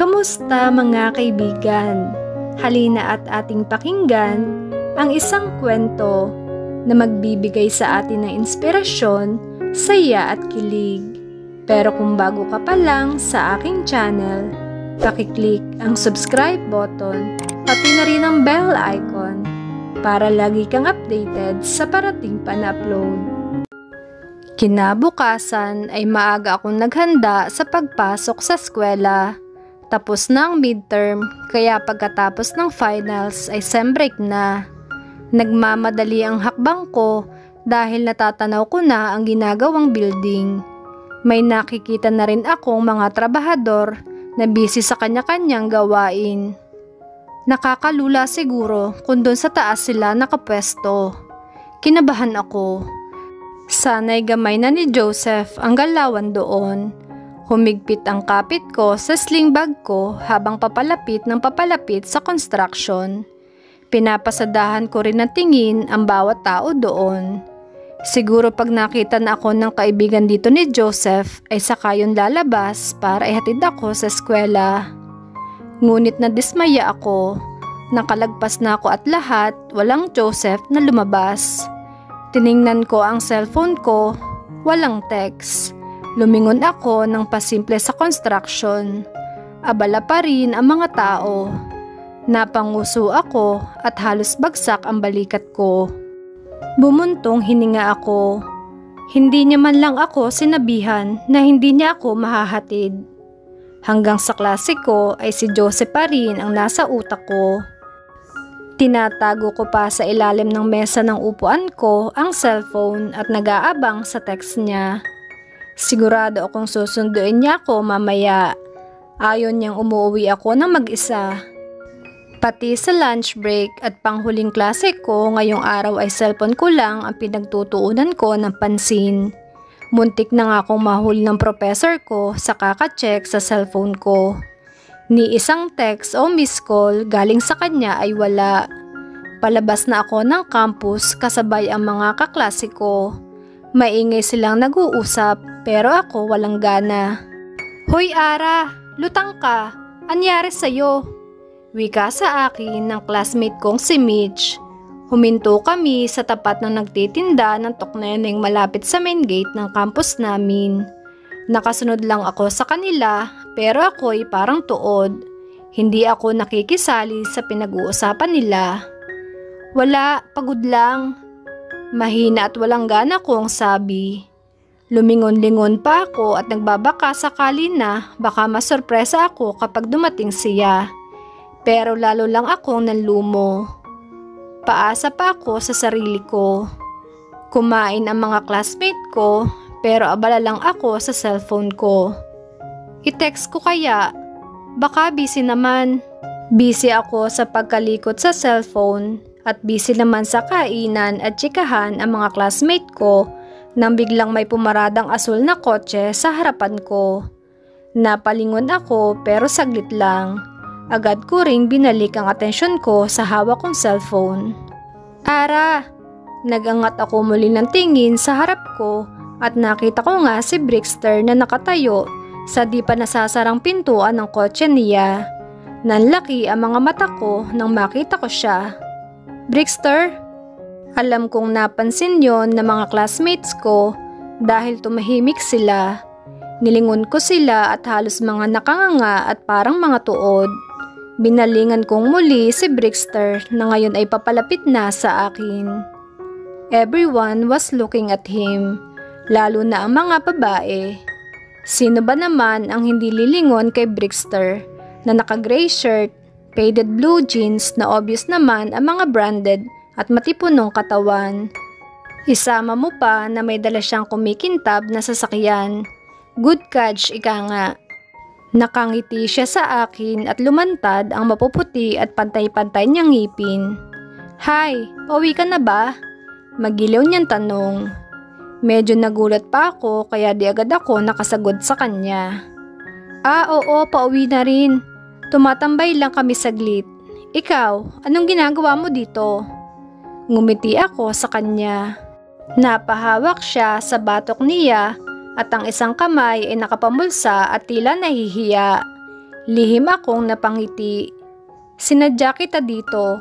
Kamusta mga kaibigan? Halina at ating pakinggan ang isang kwento na magbibigay sa atin ng inspirasyon, saya at kilig. Pero kung bago ka pa lang sa aking channel, pakiclick ang subscribe button pati na rin ang bell icon para lagi kang updated sa parating pa na upload. Kinabukasan ay maaga akong naghanda sa pagpasok sa eskwela. Tapos na ang midterm, kaya pagkatapos ng finals ay sem break na. Nagmamadali ang hakbang ko dahil natatanaw ko na ang ginagawang building. May nakikita na rin akong mga trabahador na busy sa kanya-kanyang gawain. Nakakalula siguro kung doon sa taas sila nakapwesto. Kinabahan ako. Sana'y gamay na ni Joseph ang galawan doon. Humigpit ang kapit ko sa sling bag ko habang papalapit sa construction. Pinapasadahan ko rin ng tingin ang bawat tao doon. Siguro pag nakita na ako ng kaibigan dito ni Joseph ay saka yun lalabas para ihatid ako sa eskwela. Ngunit nadismaya ako. Nakalagpas na ako at lahat, walang Joseph na lumabas. Tiningnan ko ang cellphone ko, walang text. Lumingon ako ng pasimple sa construction. Abala pa rin ang mga tao. Napanguso ako at halos bagsak ang balikat ko. Bumuntong hininga ako. Hindi niya man lang ako sinabihan na hindi niya ako mahahatid. Hanggang sa klase ko ay si Joseph pa rin ang nasa utak ko. Tinatago ko pa sa ilalim ng mesa ng upuan ko ang cellphone at nag-aabang sa text niya. Sigurado akong susunduin niya ako mamaya. Ayon niyang umuwi ako ng mag-isa. Pati sa lunch break at panghuling klase ko ngayong araw ay cellphone ko lang ang pinagtutuunan ko ng pansin. Muntik na nga akong mahuli ng professor ko sa kaka-check sa cellphone ko. Ni isang text o miss call galing sa kanya ay wala. Palabas na ako ng campus kasabay ang mga kaklase ko. Maingay silang nag-uusap pero ako walang gana. Hoy Ara, lutang ka. Anyari sa'yo? Wika sa akin ng classmate kong si Mitch. Huminto kami sa tapat ng nagtitinda ng tokneneng malapit sa main gate ng campus namin. Nakasunod lang ako sa kanila pero ako'y parang tuod. Hindi ako nakikisali sa pinag-uusapan nila. Wala, pagod lang. Mahina at walang gana kong sabi. Lumingon-lingon pa ako at nagbabaka sakali na baka masurpresa ako kapag dumating siya. Pero lalo lang akong nanlumo. Paasa pa ako sa sarili ko. Kumain ang mga classmate ko pero abala lang ako sa cellphone ko. I-text ko kaya? Baka busy naman. Busy ako sa pagkalikot sa cellphone. At busy naman sa kainan at tsikahan ang mga classmate ko nang biglang may pumaradang asul na kotse sa harapan ko. Napalingon ako pero saglit lang. Agad ko ring binalik ang atensyon ko sa hawak kong cellphone. Ara! Nagangat ako muli ng tingin sa harap ko at nakita ko nga si Brickster na nakatayo sa di pa nasasarang pintuan ng kotse niya. Nanlaki ang mga mata ko nang makita ko siya. Brickster? Alam kong napansin yon ng mga classmates ko dahil tumahimik sila. Nilingon ko sila at halos mga nakanganga at parang mga tuod. Binalingan kong muli si Brickster na ngayon ay papalapit na sa akin. Everyone was looking at him, lalo na ang mga babae. Sino ba naman ang hindi lilingon kay Brickster na naka-gray shirt, faded blue jeans na obvious naman ang mga branded at matipunong katawan. Isama mo pa na may dala siyang kumikintab na sasakyan. Good catch, ika nga. Nakangiti siya sa akin at lumantad ang mapuputi at pantay-pantay niyang ngipin. Hi, pauwi ka na ba? Magilaw niyang tanong. Medyo nagulat pa ako kaya di agad ako nakasagod sa kanya. Oo, pauwi na rin. Tumatambay lang kami saglit. Ikaw, anong ginagawa mo dito? Ngumiti ako sa kanya. Napahawak siya sa batok niya at ang isang kamay ay nakapamulsa at tila nahihiya. Lihim akong napangiti. Sinadya kita dito.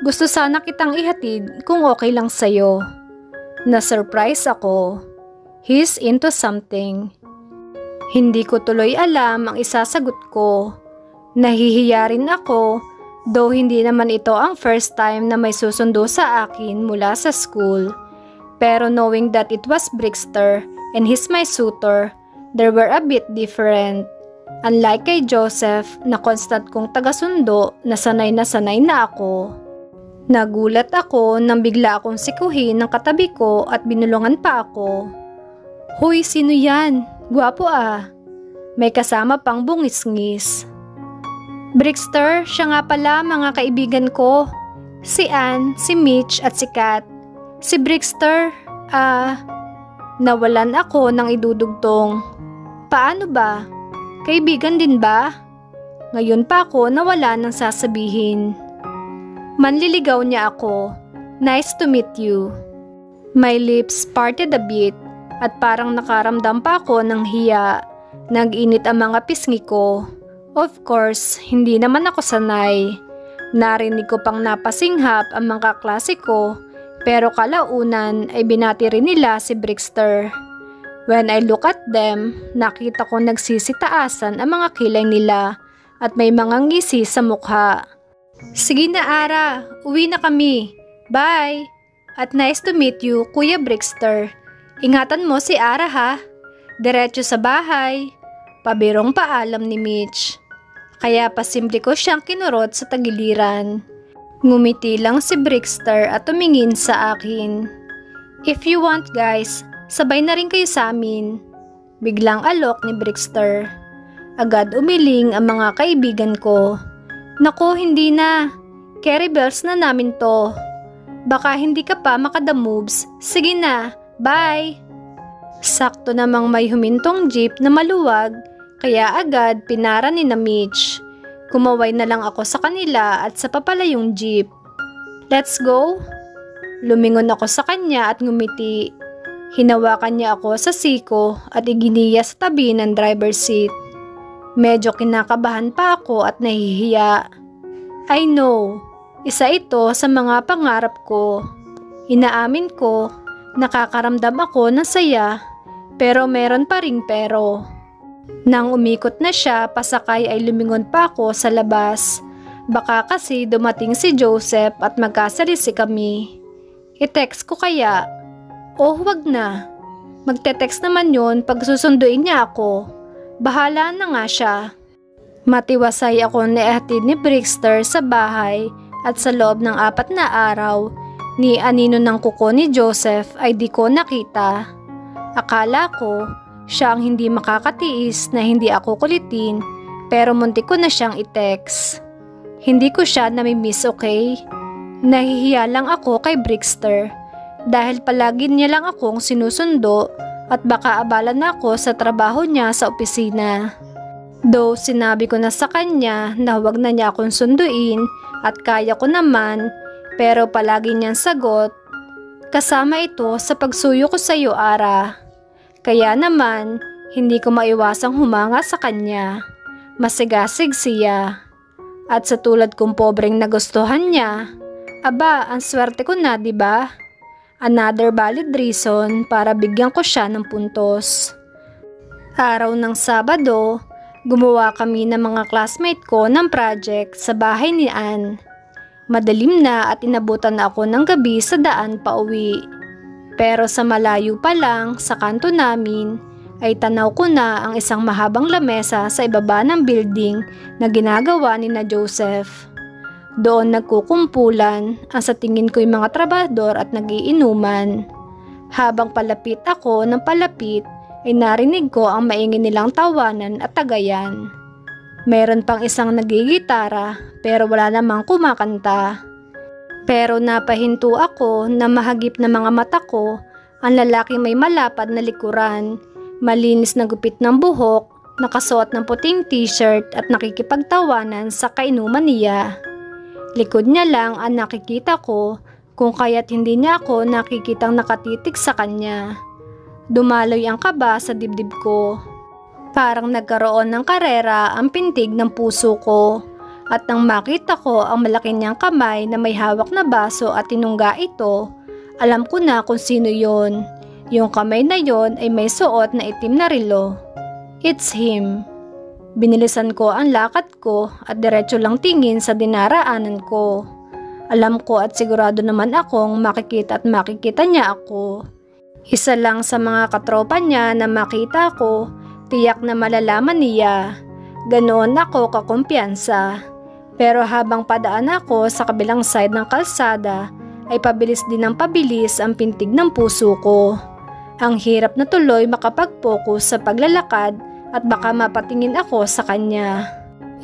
Gusto sana kitang ihatid kung okay lang sa'yo. Na-surprise ako. He's into something. Hindi ko tuloy alam ang isasagot ko. Nahihiya rin ako, though hindi naman ito ang first time na may susundo sa akin mula sa school. Pero knowing that it was Brixter and he's my suitor, they were a bit different. Unlike kay Joseph na constant kong tagasundo na sanay na ako. Nagulat ako nang bigla akong sikuhin ng katabi ko at binulungan pa ako. Hoy, sino yan? Gwapo ah. May kasama pang bungis-ngis. Brixter, siya nga pala mga kaibigan ko. Si Ann, si Mitch at si Kat. Si Brixter, nawalan ako ng idudugtong. Paano ba? Kaibigan din ba? Ngayon pa ako nawala ng sasabihin. Manliligaw niya ako. Nice to meet you. My lips parted a bit at parang nakaramdam pa ako ng hiya. Nag-init ang mga pisngi ko. Of course, hindi naman ako sanay. Narinig ko pang napasinghap ang mga klase ko, pero kalaunan ay binati rin nila si Brixter. When I look at them, nakita ko nagsisitaasan ang mga kilay nila at may mga ngisi sa mukha. Sige na Ara, uwi na kami. Bye! At nice to meet you, Kuya Brixter. Ingatan mo si Ara ha. Diretso sa bahay. Pabirong paalam ni Mitch. Kaya pasimple ko siyang kinurot sa tagiliran. Ngumiti lang si Brixter at tumingin sa akin. If you want guys, sabay na rin kayo sa amin. Biglang alok ni Brixter. Agad umiling ang mga kaibigan ko. Naku, hindi na. Carry bells na namin to. Baka hindi ka pa makadamoves. Sige na, bye! Sakto namang may humintong jeep na maluwag, kaya agad pinara ni na Mitch. Kumaway na lang ako sa kanila at sa papalayong jeep. Let's go! Lumingon ako sa kanya at ngumiti. Hinawakan niya ako sa siko at iginiya sa tabi ng driver's seat. Medyo kinakabahan pa ako at nahihiya. I know, isa ito sa mga pangarap ko. Inaamin ko, nakakaramdam ako ng saya, pero meron pa ring pero. Nang umikot na siya, pasakay ay lumingon pa ako sa labas. Baka kasi dumating si Joseph at magkasalisi kami. I-text ko kaya? Oh, wag na. Magte-text naman yun pag susunduin niya ako. Bahala na nga siya. Matiwasay ako na ihatid ni Brixter sa bahay at sa loob ng 4 na araw, ni anino ng kuko ni Joseph ay di ko nakita. Akala ko, siya ang hindi makakatiis na hindi ako kulitin, pero muntik ko na siyang i-text. Hindi ko siya namimiss, okay? Nahihiya lang ako kay Brixter dahil palagi niya lang akong sinusundo at baka abala na ako sa trabaho niya sa opisina. Though sinabi ko na sa kanya na huwag na niya akong sunduin at kaya ko naman, pero palagi niyang sagot, kasama ito sa pagsuyo ko sa iyo Ara. Kaya naman, hindi ko maiwasang humanga sa kanya. Masigasig siya. At sa tulad kong pobreng nagustuhan niya, aba, ang swerte ko na, diba? Another valid reason para bigyan ko siya ng puntos. Araw ng Sabado, gumawa kami ng mga classmate ko ng project sa bahay ni Ann. Madilim na at inabutan ako ng gabi sa daan pauwi. Pero sa malayo pa lang sa kanto namin ay tanaw ko na ang isang mahabang lamesa sa ibaba ng building na ginagawa ni na Joseph. Doon nagkukumpulan ang sa tingin ko'y mga trabahador at nagiinuman. Habang palapit ako ng palapit ay narinig ko ang maingay nilang tawanan at tagayan. Meron pang isang nagigitara pero wala namang kumakanta. Pero napahinto ako na mahagip na mga mata ko ang lalaking may malapad na likuran, malinis na gupit ng buhok, nakasuot ng puting t-shirt at nakikipagtawanan sa kainuman niya. Likod niya lang ang nakikita ko kung kaya't hindi niya ako nakikitang nakatitig sa kanya. Dumaloy ang kaba sa dibdib ko. Parang nagkaroon ng karera ang pintig ng puso ko. At nang makita ko ang malaki niyang kamay na may hawak na baso at tinungga ito, alam ko na kung sino yon. Yung kamay na yon ay may suot na itim na relo. It's him. Binilisan ko ang lakad ko at diretso lang tingin sa dinaraanan ko. Alam ko at sigurado naman akong makikita at makikita niya ako. Isa lang sa mga katropa niya na makita ko, tiyak na malalaman niya. Ganoon ako kakumpiyansa. Pero habang padaan ako sa kabilang side ng kalsada, ay pabilis din ng pabilis ang pintig ng puso ko. Ang hirap na tuloy makapag-focus sa paglalakad at baka mapatingin ako sa kanya.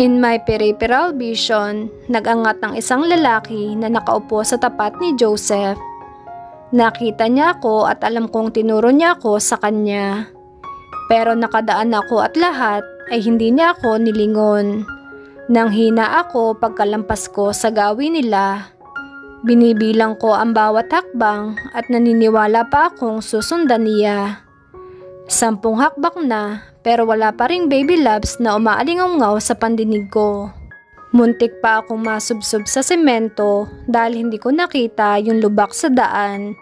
In my peripheral vision, nag-angat ng isang lalaki na nakaupo sa tapat ni Joseph. Nakita niya ako at alam kong tinuro niya ako sa kanya. Pero nakadaan ako at lahat ay hindi niya ako nilingon. Nang hina ako pagkalampas ko sa gawin nila. Binibilang ko ang bawat hakbang at naniniwala pa akong susundan niya. 10 hakbang na pero wala pa ring baby loves na umaalingaw sa pandinig ko. Muntik pa akong masubsob sa semento dahil hindi ko nakita yung lubak sa daan.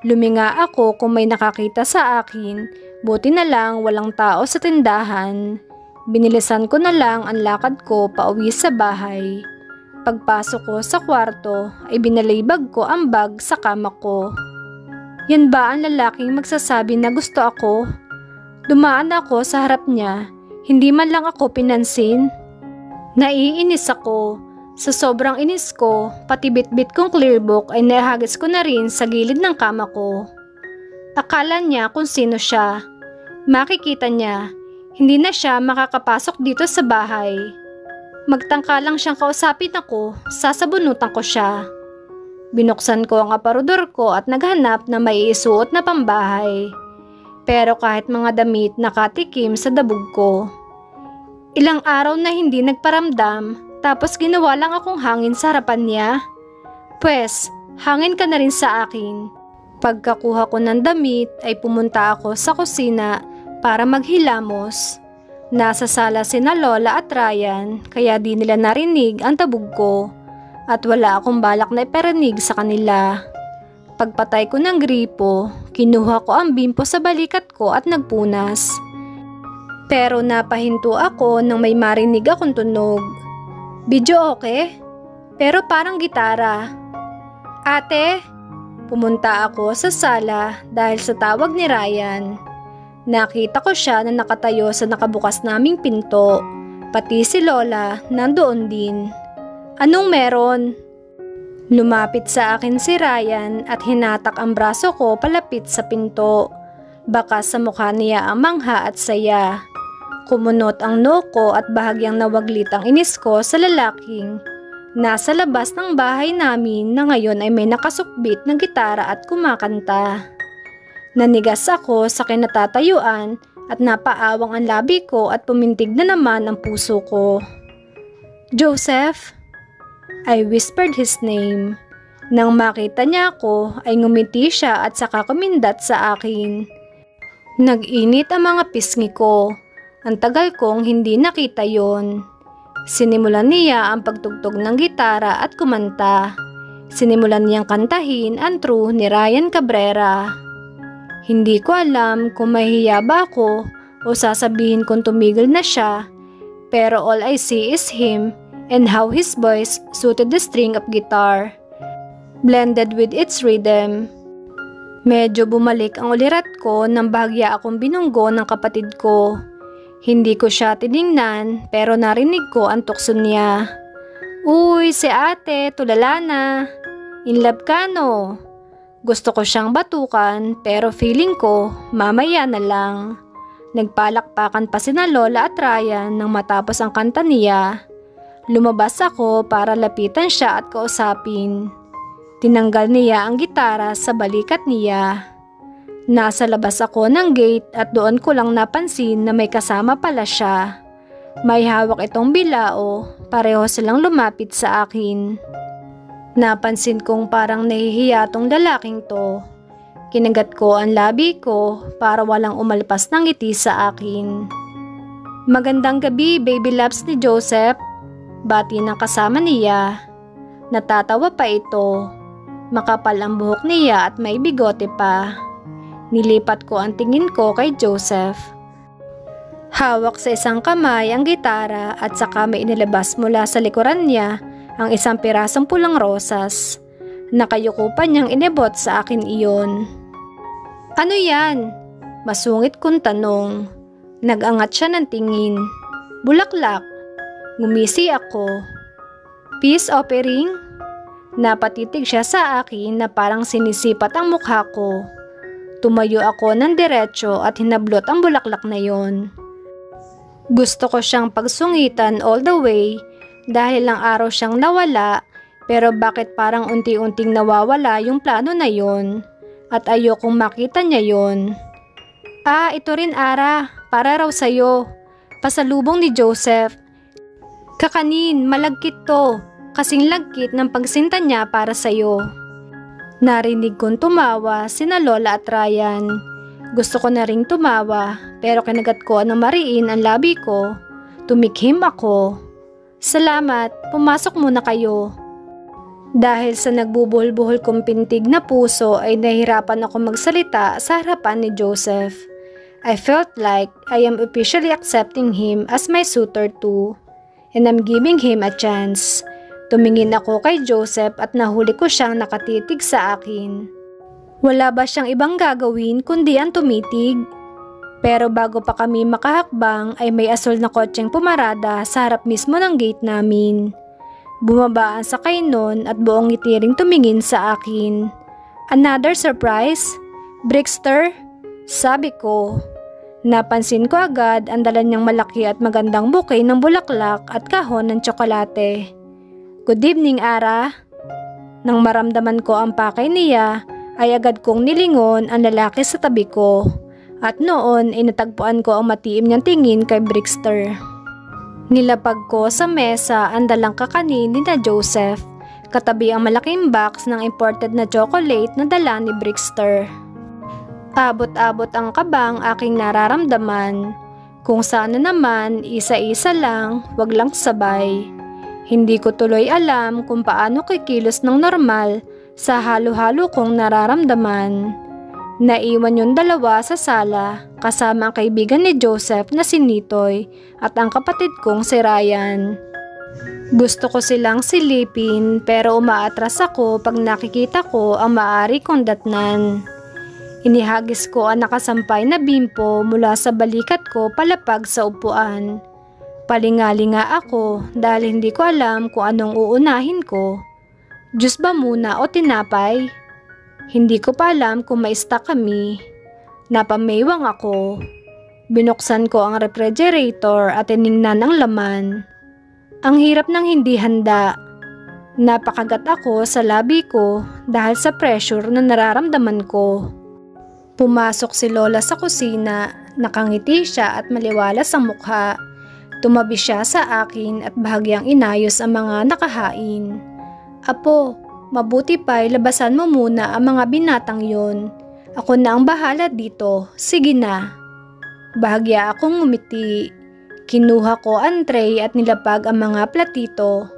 Luminga ako kung may nakakita sa akin, buti na lang walang tao sa tindahan. Binilisan ko na lang ang lakad ko pauwi sa bahay. Pagpasok ko sa kwarto ay binalibag ko ang bag sa kama ko. Yan ba ang lalaking magsasabi na gusto ako? Dumaan ako sa harap niya, hindi man lang ako pinansin. Naiinis ako. Sa sobrang inis ko, pati bitbit kong clear book ay nahagis ko na rin sa gilid ng kama ko. Akala niya kung sino siya. Makikita niya. Hindi na siya makakapasok dito sa bahay. Magtangka lang siyang kausapin ako, sasabunutan ko siya. Binuksan ko ang aparador ko at naghanap na may isuot na pambahay. Pero kahit mga damit nakatikim sa dabog ko. Ilang araw na hindi nagparamdam, tapos ginawa lang akong hangin sa harapan niya. Pwes, hangin ka na rin sa akin. Pagkakuha ko ng damit ay pumunta ako sa kusina para maghilamos. Nasa sala sina Lola at Ryan kaya di nila narinig ang tabog ko at wala akong balak na iparinig sa kanila. Pagpatay ko ng gripo, kinuha ko ang bimpo sa balikat ko at nagpunas. Pero napahinto ako nang may marinig akong tunog. Video okay? Pero parang gitara. Ate, pumunta ako sa sala dahil sa tawag ni Ryan. Nakita ko siya na nakatayo sa nakabukas naming pinto. Pati si Lola nandoon din. Anong meron? Lumapit sa akin si Ryan at hinatak ang braso ko palapit sa pinto. Baka sa mukha niya ang mangha at saya. Kumunot ang noo ko at bahagyang nawaglit ang inis ko sa lalaking nasa labas ng bahay namin na ngayon ay may nakasukbit na gitara at kumakanta. Nanigas ako sa kinatatayuan at napaawang ang labi ko at pumintig na naman ang puso ko. Joseph? I whispered his name. Nang makita niya ako ay ngumiti siya at saka kumindat sa akin. Nag-init ang mga pisngi ko. Ang tagal kong hindi nakita yon. Sinimulan niya ang pagtugtog ng gitara at kumanta. Sinimulan niyang kantahin ang True ni Ryan Cabrera. Hindi ko alam kung mahihiya ba ako o sasabihin kong tumigil na siya, pero all I see is him and how his voice suited the string of guitar, blended with its rhythm. Medyo bumalik ang ulirat ko nang bahagya akong binunggo ng kapatid ko. Hindi ko siya tiningnan pero narinig ko ang tukso niya. Uy, si ate, tulala na. In love ka no? Gusto ko siyang batukan pero feeling ko mamaya na lang. Nagpalakpakan pa sina Lola at Ryan nang matapos ang kanta niya. Lumabas ako para lapitan siya at kausapin. Tinanggal niya ang gitara sa balikat niya. Nasa labas ako ng gate at doon ko lang napansin na may kasama pala siya. May hawak itong bilao, pareho silang lumapit sa akin. Napansin kong parang nahihiya tong lalaking to. Kinagat ko ang labi ko para walang umalpas ng ngiti sa akin. Magandang gabi, baby loves ni Joseph. Bati ng kasama niya. Natatawa pa ito. Makapal ang buhok niya at may bigote pa. Nilipat ko ang tingin ko kay Joseph. Hawak sa isang kamay ang gitara at saka may inilabas mula sa likuran niya ang isang pirasong pulang rosas. Nakayuko pa niyang inibot sa akin iyon. Ano yan? Masungit kong tanong. Nag-angat siya ng tingin. Bulaklak. Ngumisi ako. Peace offering? Napatitig siya sa akin na parang sinisipat ang mukha ko. Tumayo ako ng diretso at hinablot ang bulaklak na yon. Gusto ko siyang pagsungitan all the way dahil lang araw siyang nawala, pero bakit parang unti-unting nawawala yung plano na yon at ayokong makita niya yon. Ito rin Ara, para raw sa'yo. Pasalubong ni Joseph. Kakanin, malagkit to, kasing lagkit ng pagsinta niya para sa'yo. Narinig kong tumawa sina Lola at Ryan. Gusto ko na ring tumawa, pero kinagat ko ng mariin ang labi ko. Tumikhim ako. Salamat, pumasok muna kayo. Dahil sa nagbubuhol-buhol kong pintig na puso ay nahirapan ako magsalita sa harapan ni Joseph. I felt like I am officially accepting him as my suitor too, and I'm giving him a chance. Tumingin ako kay Joseph at nahuli ko siyang nakatitig sa akin. Wala ba siyang ibang gagawin kundi ang tumitig? Pero bago pa kami makahakbang ay may asol na kotseng pumarada sa harap mismo ng gate namin. Bumaba ang sakay nun at buong ngitiring tumingin sa akin. Another surprise? Brickster? Sabi ko. Napansin ko agad ang dala niyang malaki at magandang bouquet ng bulaklak at kahon ng tsokolate. Good evening, Ara. Nang maramdaman ko ang pakay niya, ay agad kong nilingon ang lalaki sa tabi ko. At noon ay natagpuan ko ang matiim niyang tingin kay Brickster. Nilapag ko sa mesa ang dalang kakanin ni na Joseph, katabi ang malaking box ng imported na chocolate na dala ni Brickster. Abot-abot ang kabang aking nararamdaman. Kung sana naman, isa-isa lang, wag lang sabay. Hindi ko tuloy alam kung paano kikilos ng normal sa halo-halo kong nararamdaman. Naiwan yung dalawa sa sala kasama ang kaibigan ni Joseph na si Nitoy at ang kapatid kong si Ryan. Gusto ko silang silipin pero umaatras ako pag nakikita ko ang maaari kong datnan. Inihagis ko ang nakasampay na bimpo mula sa balikat ko palapag sa upuan. Palingalinga ako dahil hindi ko alam kung anong uunahin ko. Juice ba muna o tinapay? Hindi ko pa alam kung maista kami. Napamaywang ako. Binuksan ko ang refrigerator at tiningnan ang laman. Ang hirap ng hindi handa. Napakagat ako sa labi ko dahil sa pressure na nararamdaman ko. Pumasok si Lola sa kusina, nakangiti siya at maliwalas ang mukha. Tumabi siya sa akin at bahagyang inayos ang mga nakahain. Apo, mabuti pa'y labasan mo muna ang mga binatang yon. Ako na ang bahala dito, sige na. Bahagya akong ngumiti. Kinuha ko ang tray at nilapag ang mga platito.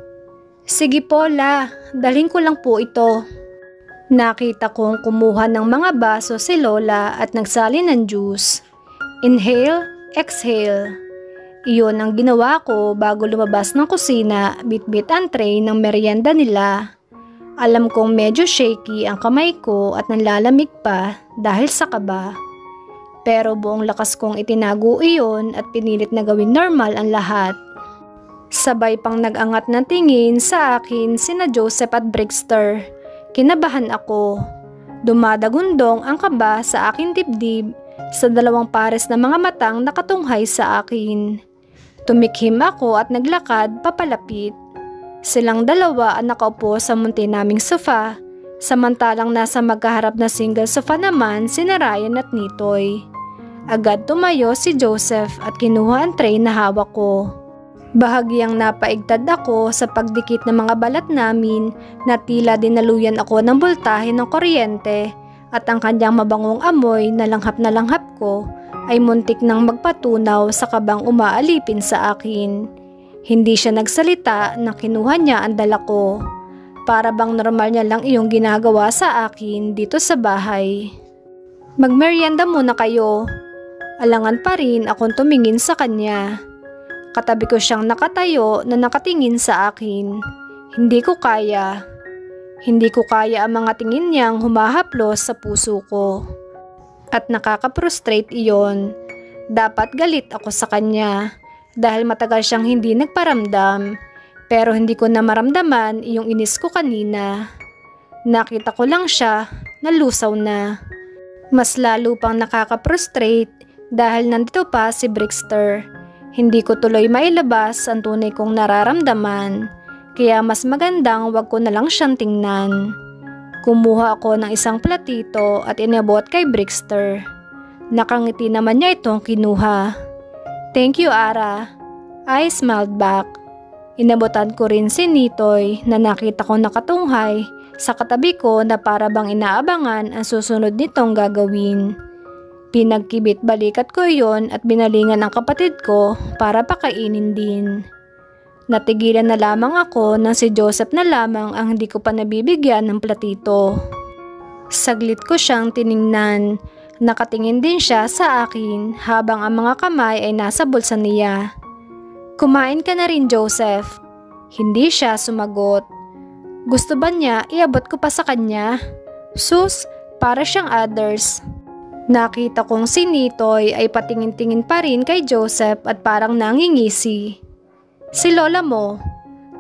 Sige po, La, dalhin ko lang po ito. Nakita kong kumuha ng mga baso si Lola at nagsalin ng juice. Inhale, exhale. Iyon ang ginawa ko bago lumabas ng kusina, bit-bit ang tray ng merienda nila. Alam kong medyo shaky ang kamay ko at nanlalamig pa dahil sa kaba. Pero buong lakas kong itinago iyon at pinilit na gawin normal ang lahat. Sabay pang nag-angat na tingin sa akin sina Joseph at Brickster. Kinabahan ako. Dumadagundong ang kaba sa aking dibdib sa dalawang pares na mga matang nakatunghay sa akin. Tumikhim ako at naglakad papalapit. Silang dalawa ang nakaupo sa munti naming sofa, samantalang nasa magkaharap na single sofa naman sina Ryan at Nitoy. Agad tumayo si Joseph at kinuha ang tray na hawak ko. Bahagyang napaigtad ako sa pagdikit ng mga balat namin na tila dinaluyan ako ng boltahe ng kuryente at ang kanyang mabangong amoy na langhap ko ay muntik nang magpatunaw sa kabang umaalipin sa akin. Hindi siya nagsalita na kinuha niya ang dala ko. Para bang normal niya lang iyong ginagawa sa akin dito sa bahay. Magmerienda muna kayo. Alangan pa rin akong tumingin sa kanya. Katabi ko siyang nakatayo na nakatingin sa akin. Hindi ko kaya. Hindi ko kaya ang mga tingin niyang humahaplos sa puso ko. At nakaka-frustrate iyon. Dapat galit ako sa kanya dahil matagal siyang hindi nagparamdam. Pero hindi ko na maramdaman yung inis ko kanina. Nakita ko lang siya, nalusaw na. Mas lalo pang nakaka-frustrate dahil nandito pa si Brixter. Hindi ko tuloy mailabas ang tunay kong nararamdaman, kaya mas magandang wag ko na lang siyang tingnan. Kumuha ako ng isang platito at inabot kay Brixter. Nakangiti naman niya itong kinuha. "Thank you, Ara." I smiled back. Inabotan ko rin si Nitoy na nakita ko nakatunghay sa katabi ko na para bang inaabangan ang susunod nitong gagawin. Pinagkibit balikat ko yon at binalingan ang kapatid ko para pakainin din. Natigilan na lamang ako nang si Joseph na lamang ang hindi ko pa nabibigyan ng platito. Saglit ko siyang tiningnan. Nakatingin din siya sa akin habang ang mga kamay ay nasa bulsa niya. "Kumain ka na rin, Joseph." Hindi siya sumagot. Gusto ba niya iabot ko pa sa kanya? Sus, para siyang others. Nakita kong si Nitoy ay patingin-tingin pa rin kay Joseph at parang nangingisi. "Si lola mo?"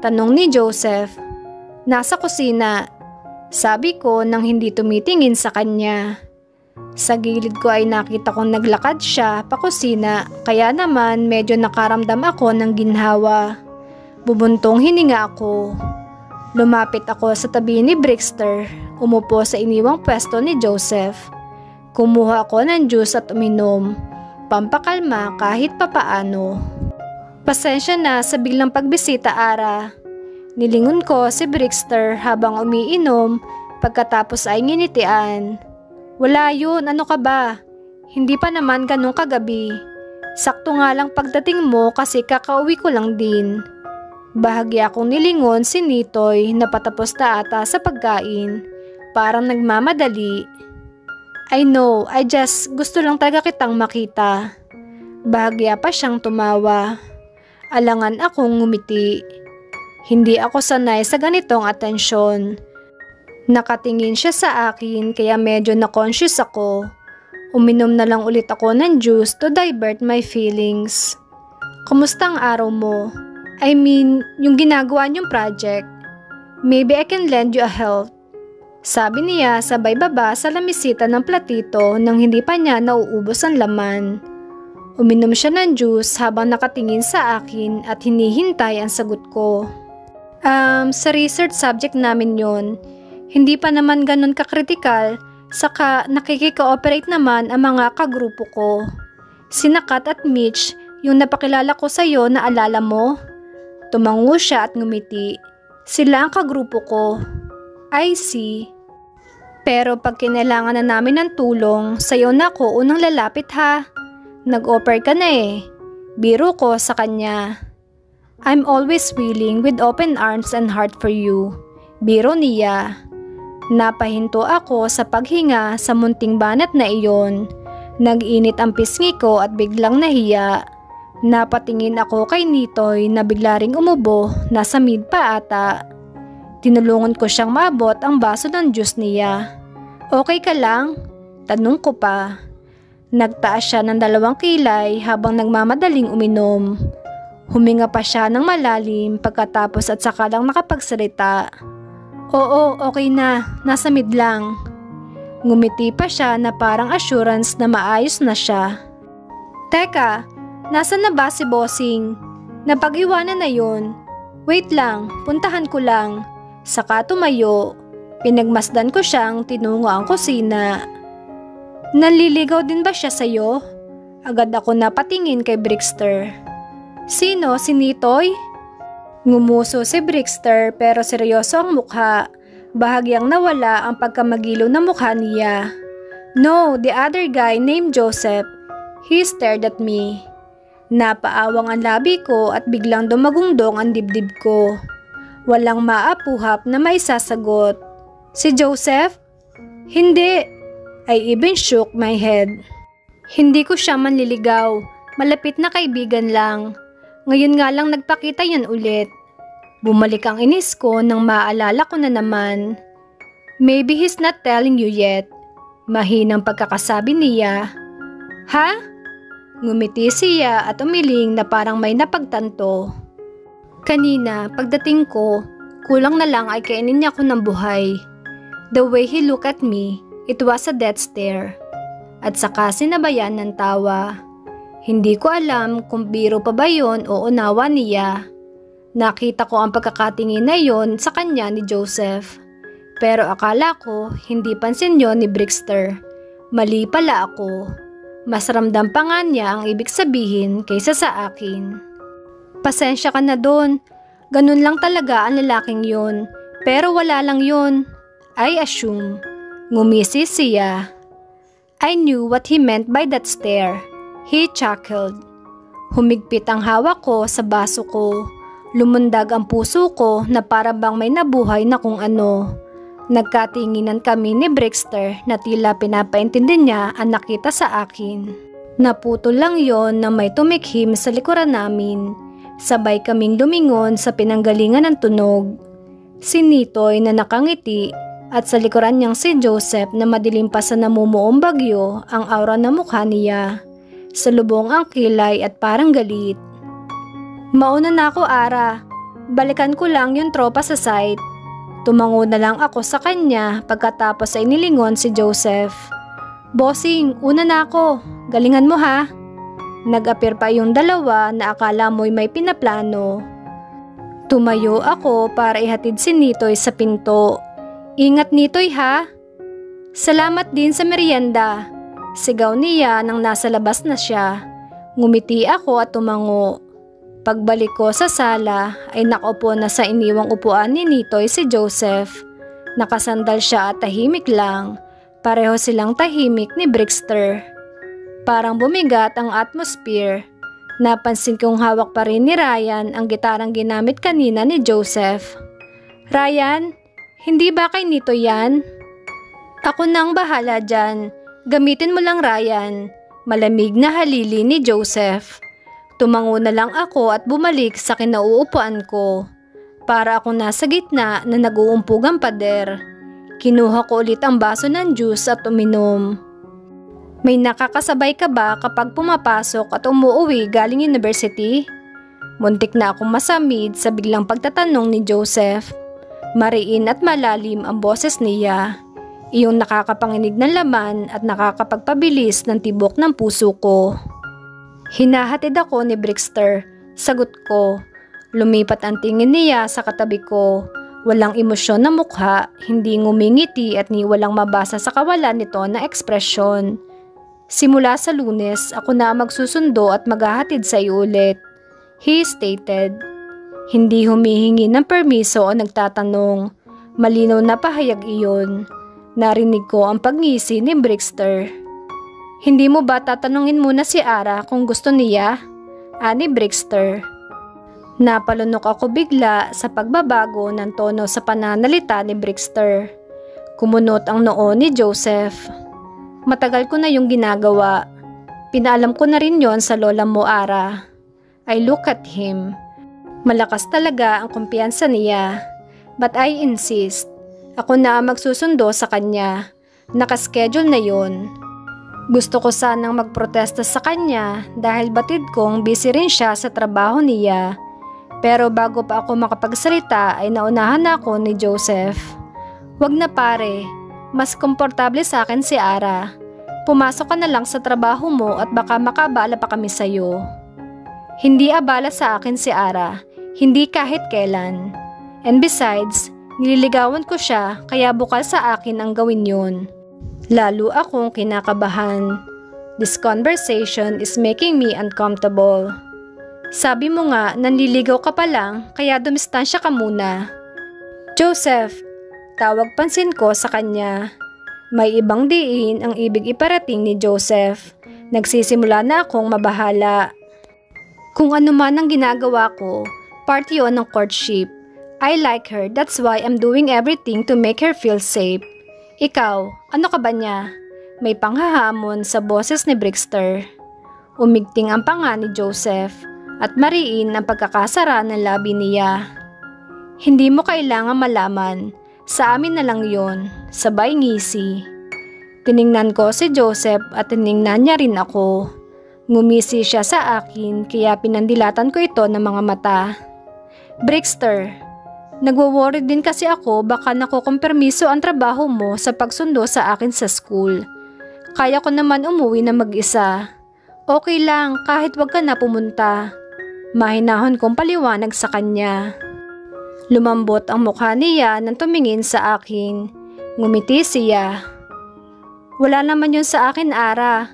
tanong ni Joseph. "Nasa kusina," sabi ko nang hindi tumitingin sa kanya. Sa gilid ko ay nakita kong naglakad siya pa kusina, kaya naman medyo nakaramdam ako ng ginhawa. Bubuntong hininga ako. Lumapit ako sa tabi ni Brixter, umupo sa iniwang pwesto ni Joseph. Kumuha ako ng juice at uminom, pampakalma kahit papaano. "Pasensya na sa biglang pagbisita, Ara." Nilingon ko si Brixter habang umiinom, pagkatapos ay nginitian. "Wala yun, ano ka ba? Hindi pa naman ganun kagabi. Sakto nga lang pagdating mo kasi kakauwi ko lang din." Bahagya akong nilingon si Nitoy na patapos na ata sa pagkain. Parang nagmamadali. "I know, I just gusto lang talaga kitang makita." Bahagya pa siyang tumawa. Alangan akong ngumiti. Hindi ako sanay sa ganitong atensyon. Nakatingin siya sa akin kaya medyo na-conscious ako. Uminom na lang ulit ako ng juice to divert my feelings. "Kumusta ang araw mo? I mean, yung ginagawa niyong project. Maybe I can lend you a help." Sabi niya sabay baba sa lamisita ng platito nang hindi pa niya nauubos ang laman. Uminom siya ng juice habang nakatingin sa akin at hinihintay ang sagot ko. Sa research subject namin yon. Hindi pa naman ganun kakritikal, saka nakikikooperate naman ang mga kagrupo ko. Sina Kat at Mitch, yung napakilala ko sa'yo na alala mo?" Tumango siya at ngumiti. "Sila ang kagrupo ko." "I see. Pero pag kinailangan na namin ng tulong, sa'yo na ako unang lalapit ha. Nag-offer ka na eh." Biro ko sa kanya. "I'm always willing with open arms and heart for you." Biro niya. Napahinto ako sa paghinga sa munting banat na iyon. Nag-init ang pisngi ko at biglang nahiya. Napatingin ako kay Nitoy na bigla ring umubo, nasa mid pa ata. Tinulungan ko siyang maabot ang baso ng juice niya. "Okay ka lang?" tanong ko pa. Nagtaas siya ng 2 kilay habang nagmamadaling uminom. Huminga pa siya ng malalim pagkatapos at saka lang nakapagsalita. "Oo, okay na. Nasa mid lang." Ngumiti pa siya na parang assurance na maayos na siya. "Teka, nasan na ba si Bossing? Napag-iwanan na yun. Wait lang, puntahan ko lang." Saka tumayo. Pinagmasdan ko siyang tinungo ang kusina. "Naliligaw din ba siya sa'yo?" Agad ako napatingin kay Brixter. "Sino? Si Nitoy?" Ngumuso si Brixter pero seryoso ang mukha. Bahagyang nawala ang pagkamagilo ng mukha niya. "No, the other guy named Joseph. He stared at me. Napaawang ang labi ko at biglang dumagungdong ang dibdib ko. Walang maapuhap na may sasagot. Si Joseph? Hindi. I even shook my head. Hindi ko siya manliligaw. Malapit na kaibigan lang. Ngayon nga lang nagpakita yan ulit. Bumalik ang inis ko nang maalala ko na naman. Maybe he's not telling you yet. Mahinang pagkakasabi niya. Ha? Ngumiti siya at umiling na parang may napagtanto. Kanina, pagdating ko, kulang na lang ay kainin niya ako ng buhay. The way he looked at me, it was a death stare. At saka sinabayan ng tawa. Hindi ko alam kung biro pa ba yun o unawa niya. Nakita ko ang pagkakatingin na yon sa kanya ni Joseph. Pero akala ko hindi pansin yon ni Brixter. Mali pala ako. Mas ramdam pa nga niya ang ibig sabihin kaysa sa akin. Pasensya ka na doon. Ganun lang talaga ang lalaking yun. Pero wala lang yun. I assume. Ngumisi siya. I knew what he meant by that stare. He chuckled. Humigpit ang hawak ko sa baso ko. Lumundag ang puso ko na para bang may nabuhay na kung ano. Nagkatinginan kami ni Brixter na tila pinapaintindi niya ang nakita sa akin. Naputol lang yon na may tumikhim sa likuran namin. Sabay kaming lumingon sa pinanggalingan ng tunog. Si Nitoy na nakangiti at sa likuran niyang si Joseph na madilim pa sa namumuong bagyo ang aura ng mukha niya. Salubong ang kilay at parang galit. Mauna na ako, Ara. Balikan ko lang yung tropa sa site. Tumango na lang ako sa kanya pagkatapos ay nilingon si Joseph. Bossing, una na ako. Galingan mo ha. Nag-appear pa yung dalawa na akala mo'y may pinaplano. Tumayo ako para ihatid si Nitoy sa pinto. Ingat Nitoy ha. Salamat din sa merienda. Sigaw niya nang nasa labas na siya. Ngumiti ako at tumango. Pagbalik ko sa sala ay nakaupo na sa iniwang upuan ni Nitoy si Joseph. Nakasandal siya at tahimik lang. Pareho silang tahimik ni Brixter. Parang bumigat ang atmosphere. Napansin kong hawak pa rin ni Ryan ang gitarang ginamit kanina ni Joseph. Ryan, hindi ba kay Nitoy yan? Ako nang bahala dyan. Gamitin mo lang Ryan. Malamig na halili ni Joseph. Tumango na lang ako at bumalik sa kinauupuan ko. Para akong nasa gitna na nag-uumpog ang pader. Kinuha ko ulit ang baso ng juice at uminom. May nakakasabay ka ba kapag pumapasok at umuuwi galing university? Muntik na akong masamid sa biglang pagtatanong ni Joseph. Mariin at malalim ang boses niya. Iyong nakakapanginig ng laman at nakakapagpabilis ng tibok ng puso ko. Hinahatid ako ni Brixter. Sagot ko. Lumipat ang tingin niya sa katabi ko. Walang emosyon na mukha, hindi ngumingiti at ni walang mabasa sa kawalan nito na ekspresyon. Simula sa Lunes, ako na magsusundo at maghahatid sa iyo ulit. He stated. Hindi humihingi ng permiso o nagtatanong. Malinaw na pahayag iyon. Narinig ko ang pagngisi ni Brixter. Hindi mo ba tatanungin muna si Ara kung gusto niya? Ani Brixter. Napalunok ako bigla sa pagbabago ng tono sa pananalita ni Brixter. Kumunot ang noo ni Joseph. Matagal ko na yung ginagawa. Pinaalam ko na rin yon sa lola mo, Ara. I look at him. Malakas talaga ang kumpiyansa niya. But I insist. Ako na magsusundo sa kanya. Nakaschedule na yon. Gusto ko sanang magprotesta sa kanya dahil batid kong busy rin siya sa trabaho niya. Pero bago pa ako makapagsalita ay naunahan ako ni Joseph. Wag na pare, mas komportable sa akin si Ara. Pumasok ka na lang sa trabaho mo at baka makabala pa kami sa'yo. Hindi abala sa akin si Ara, hindi kahit kailan. And besides, nililigawan ko siya kaya bukal sa akin ang gawin yun. Lalo akong kinakabahan. This conversation is making me uncomfortable. Sabi mo nga, nanliligaw ka pa lang, kaya dumistansya ka muna. Joseph, tawag pansin ko sa kanya. May ibang diin ang ibig iparating ni Joseph. Nagsisimula na akong mabahala. Kung ano man ang ginagawa ko, part yun ng courtship. I like her, that's why I'm doing everything to make her feel safe. Ikaw, ano ka ba niya? May panghahamon sa boses ni Brixter. Umigting ang panga ni Joseph at mariin ang pagkakasara ng labi niya. Hindi mo kailangan malaman, sa amin na lang yon, sabay ngisi. Tiningnan ko si Joseph at tiningnan niya rin ako. Ngumisi siya sa akin kaya pinandilatan ko ito ng mga mata. Brixter, nagwo-worry din kasi ako baka nakukumpermiso ang trabaho mo sa pagsundo sa akin sa school. Kaya ko naman umuwi na mag-isa. Okay lang kahit wag ka na pumunta. Mahinahon kong paliwanag sa kanya. Lumambot ang mukha niya nang tumingin sa akin. Ngumiti siya. Wala naman yun sa akin, Ara.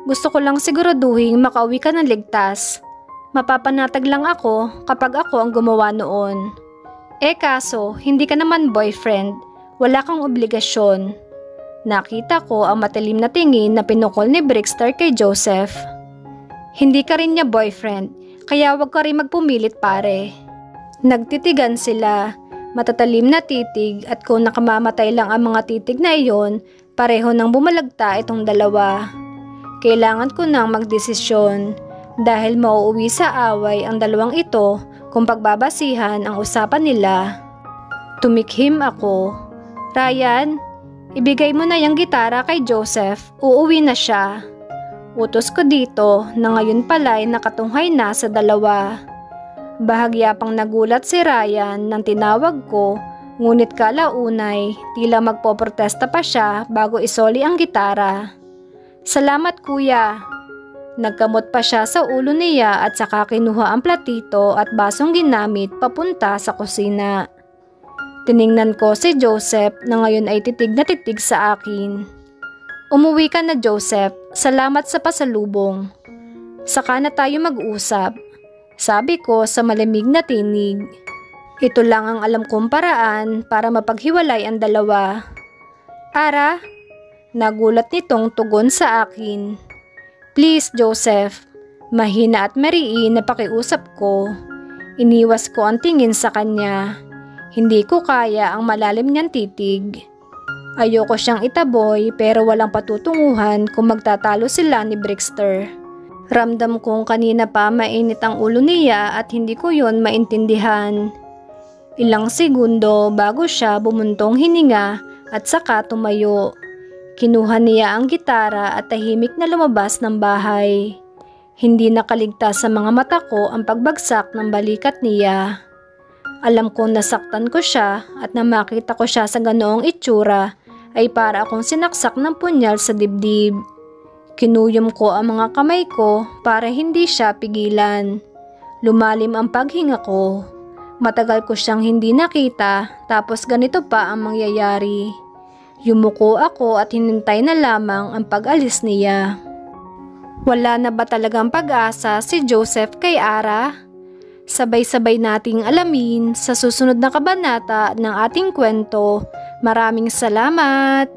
Gusto ko lang siguraduhin makauwi ka ng ligtas. Mapapanatag lang ako kapag ako ang gumawa noon. Kaso, hindi ka naman boyfriend. Wala kang obligasyon. Nakita ko ang matalim na tingin na pinukol ni Brixter kay Joseph. Hindi ka rin niya boyfriend, kaya wag ka rin magpumilit pare. Nagtitigan sila, matatalim na titig at kung nakamamatay lang ang mga titig na iyon, pareho nang bumalagta itong dalawa. Kailangan ko nang magdesisyon dahil mauuwi sa away ang dalawang ito kung pagbabasihan ang usapan nila. Tumikhim ako. Ryan, ibigay mo na yung gitara kay Joseph, uuwi na siya. Utos ko dito na ngayon pala'y nakatunghay na sa dalawa. Bahagya pang nagulat si Ryan nang tinawag ko, ngunit kalaunay tila magpoprotesta pa siya bago isoli ang gitara. Salamat kuya. Nagkamot pa siya sa ulo niya at saka kinuha ang platito at basong ginamit papunta sa kusina. Tiningnan ko si Joseph na ngayon ay titig na titig sa akin. Umuwi ka na Joseph, salamat sa pasalubong. Saka na tayo mag-usap, sabi ko sa malamig na tinig. Ito lang ang alam kong paraan para mapaghiwalay ang dalawa. Ara? Nagulat nitong tugon sa akin. Please Joseph, mahina at mariin na pakiusap ko. Iniwas ko ang tingin sa kanya. Hindi ko kaya ang malalim niyang titig. Ayoko siyang itaboy pero walang patutunguhan kung magtatalo sila ni Brixter. Ramdam kong kanina pa mainit ang ulo niya at hindi ko yun maintindihan. Ilang segundo bago siya bumuntong hininga at saka tumayo. Kinuha niya ang gitara at tahimik na lumabas ng bahay. Hindi nakaligtas sa mga mata ko ang pagbagsak ng balikat niya. Alam kong nasaktan ko siya at nang makita ko siya sa ganoong itsura ay para akong sinaksak ng punyal sa dibdib. Kinuyom ko ang mga kamay ko para hindi siya pigilan. Lumalim ang paghinga ko. Matagal ko siyang hindi nakita tapos ganito pa ang mangyayari. Yumuko ako at hinintay na lamang ang pag-alis niya. Wala na ba talagang pag-asa si Joseph kay Ara? Sabay-sabay nating alamin sa susunod na kabanata ng ating kwento. Maraming salamat!